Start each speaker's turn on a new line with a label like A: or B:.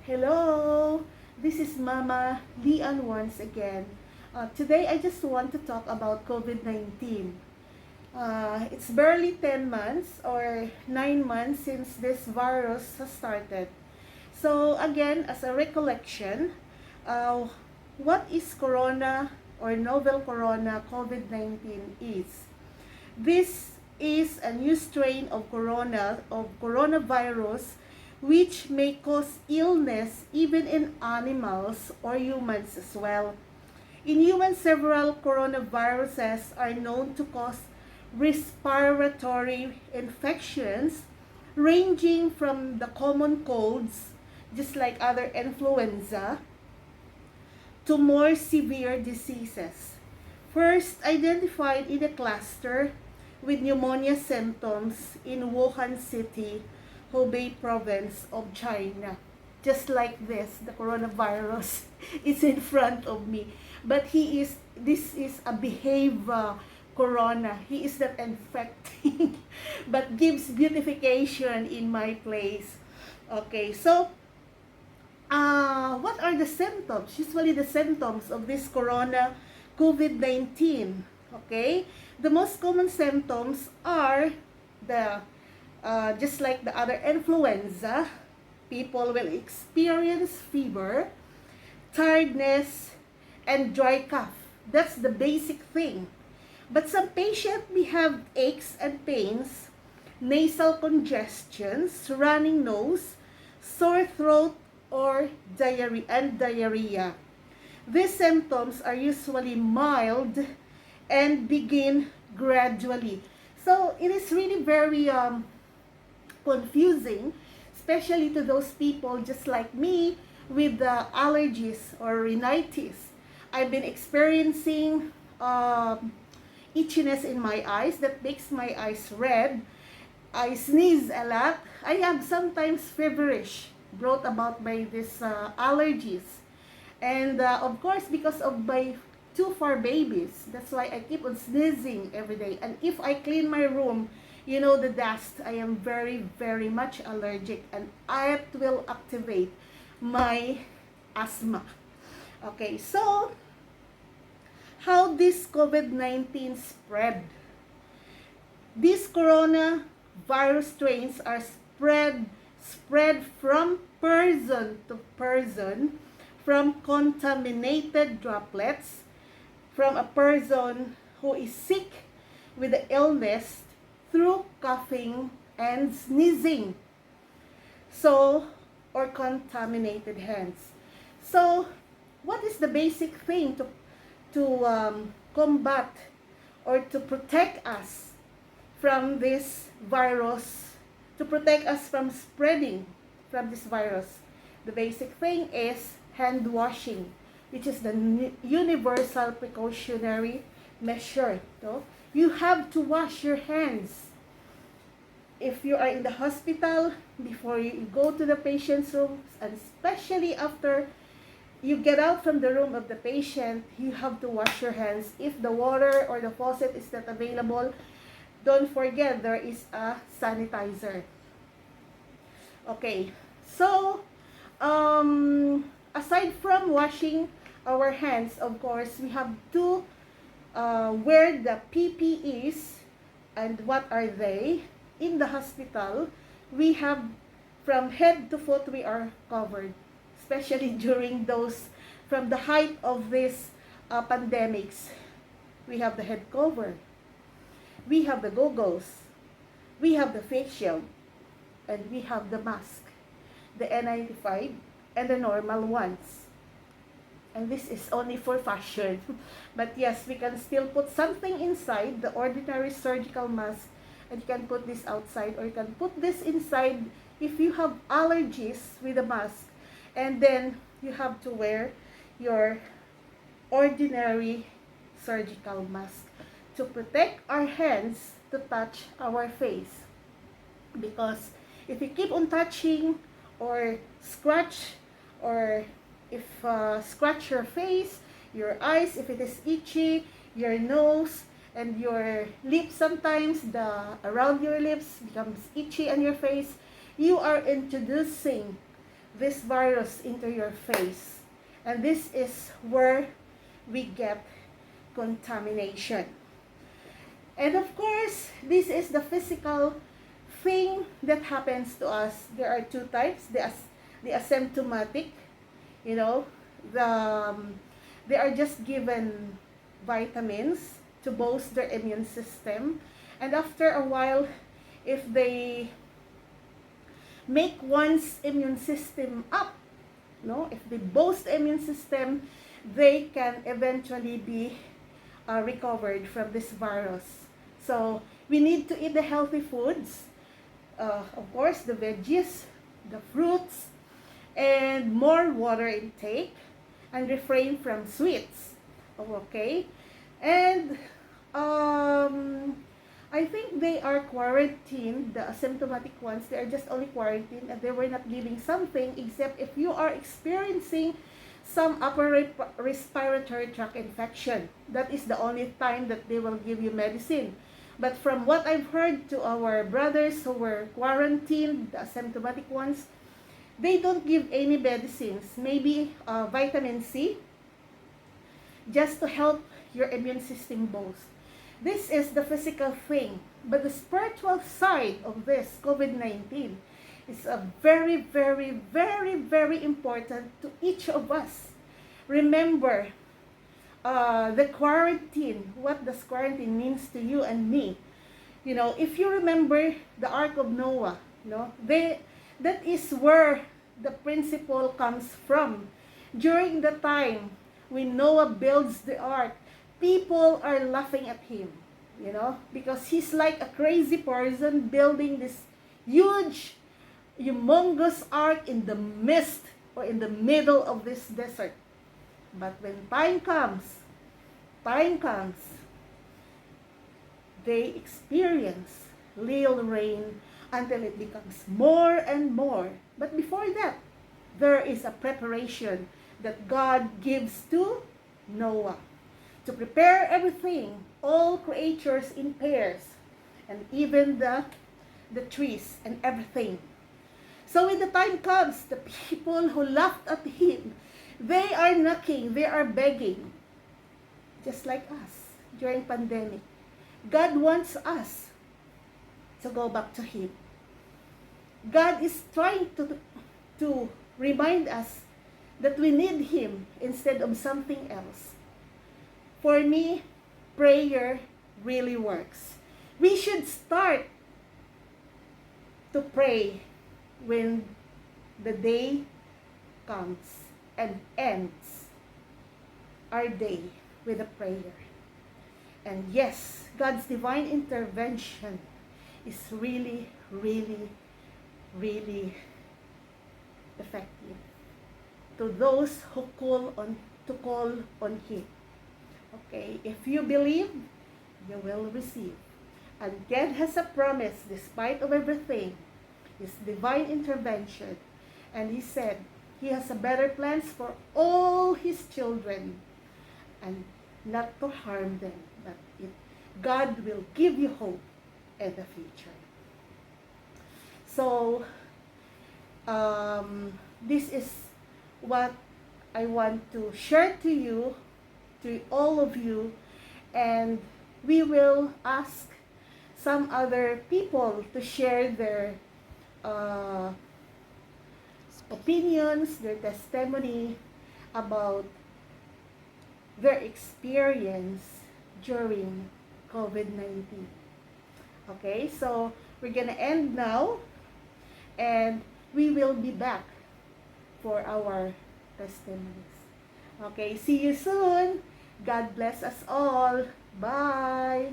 A: Hello, this is Mama Lian once again. Today I just want to talk about COVID-19. It's barely 10 months or 9 months since this virus has started. So again, as a recollection, uh, what is corona or novel corona COVID-19 is? This is a new strain of coronavirus which may cause illness even in animals or humans as well. In humans, several coronaviruses are known to cause respiratory infections ranging from the common colds, just like other influenza, to more severe diseases. First identified in a cluster with pneumonia symptoms in Wuhan City, Hubei province of China. Just like this, the coronavirus is in front of me. But this is a behave corona. He is not infecting, but gives beautification in my place. Okay, so what are the symptoms? Usually the symptoms of this corona COVID-19. Okay, the most common symptoms are the just like the other influenza, people will experience fever, tiredness, and dry cough. That's the basic thing. But some patients may have aches and pains, nasal congestions, running nose, sore throat, or diarrhea. These symptoms are usually mild and begin gradually. So it is really very confusing, especially to those people just like me with allergies or rhinitis. I've been experiencing itchiness in my eyes that makes my eyes red. I sneeze a lot. I am sometimes feverish, brought about by these allergies. And of course, because of my two fur babies, that's why I keep on sneezing every day. And if I clean my room, you know, the dust, I am very, very much allergic, and it will activate my asthma. Okay, so how this COVID-19 spread? These coronavirus strains are spread from person to person, from contaminated droplets, from a person who is sick with the illness through coughing and sneezing, so, or contaminated hands. So, what is the basic thing to combat or to protect us from this virus, to protect us from spreading from this virus? The basic thing is hand washing, which is the universal precautionary measure. No? You have to wash your hands. If you are in the hospital, before you go to the patient's room, and especially after you get out from the room of the patient, you have to wash your hands. If the water or the faucet is not available, don't forget there is a sanitizer. Okay, so aside from washing our hands, of course, we have to wear the PPEs. And what are they? In the hospital, we have from head to foot, we are covered, especially during those, from the height of these pandemics. We have the head cover, we have the goggles, we have the face shield, and we have the mask, the N95 and the normal ones. And this is only for fashion. But yes, we can still put something inside the ordinary surgical mask, and you can put this outside, or you can put this inside if you have allergies with the mask. And then you have to wear your ordinary surgical mask to protect our hands to touch our face. Because if you keep on touching or scratch, or if scratch your face, your eyes, if it is itchy, your nose, and your lips, sometimes around your lips becomes itchy on your face, you are introducing this virus into your face. And this is where we get contamination. And of course, this is the physical thing that happens to us. There are two types, the asymptomatic, you know, they are just given vitamins to boost their immune system. And after a while, if they make one's immune system up, no, if they boost the immune system, they can eventually be recovered from this virus. So we need to eat the healthy foods, of course, the veggies, the fruits, and more water intake, and refrain from sweets. Okay, and I think they are quarantined, the asymptomatic ones. They are just only quarantined, and they were not giving something except if you are experiencing some upper respiratory tract infection. That is the only time that they will give you medicine. But from what I've heard to our brothers who were quarantined, the asymptomatic ones, they don't give any medicines. Maybe vitamin C, just to help your immune system boost. This is the physical thing. But the spiritual side of this COVID-19 is a very, very, very, very important to each of us. Remember, the quarantine, what does quarantine means to you and me. You know, if you remember the Ark of Noah, no, that is where the principle comes from. During the time when Noah builds the ark, people are laughing at him, you know, because he's like a crazy person building this huge, humongous ark in the mist or in the middle of this desert. But when time comes, they experience little rain until it becomes more and more. But before that, there is a preparation that God gives to Noah to prepare everything, all creatures in pairs, and even the trees and everything. So when the time comes, the people who laughed at him, they are knocking, they are begging, just like us during pandemic. God wants us to go back to Him. God is trying to remind us that we need Him instead of something else. For me, prayer really works. We should start to pray when the day comes and ends our day with a prayer. And yes, God's divine intervention is really, really, really effective to those who call on Him. Okay, if you believe, you will receive. And God has a promise, despite of everything, His divine intervention. And He said He has a better plans for all His children, and not to harm them, but God will give you hope in the future. So, this is what I want to share to you, to all of you, and we will ask some other people to share their opinions, their testimony about their experience during COVID-19. Okay, so we're gonna end now, and we will be back for our testimonies. Okay, see you soon. God bless us all. Bye.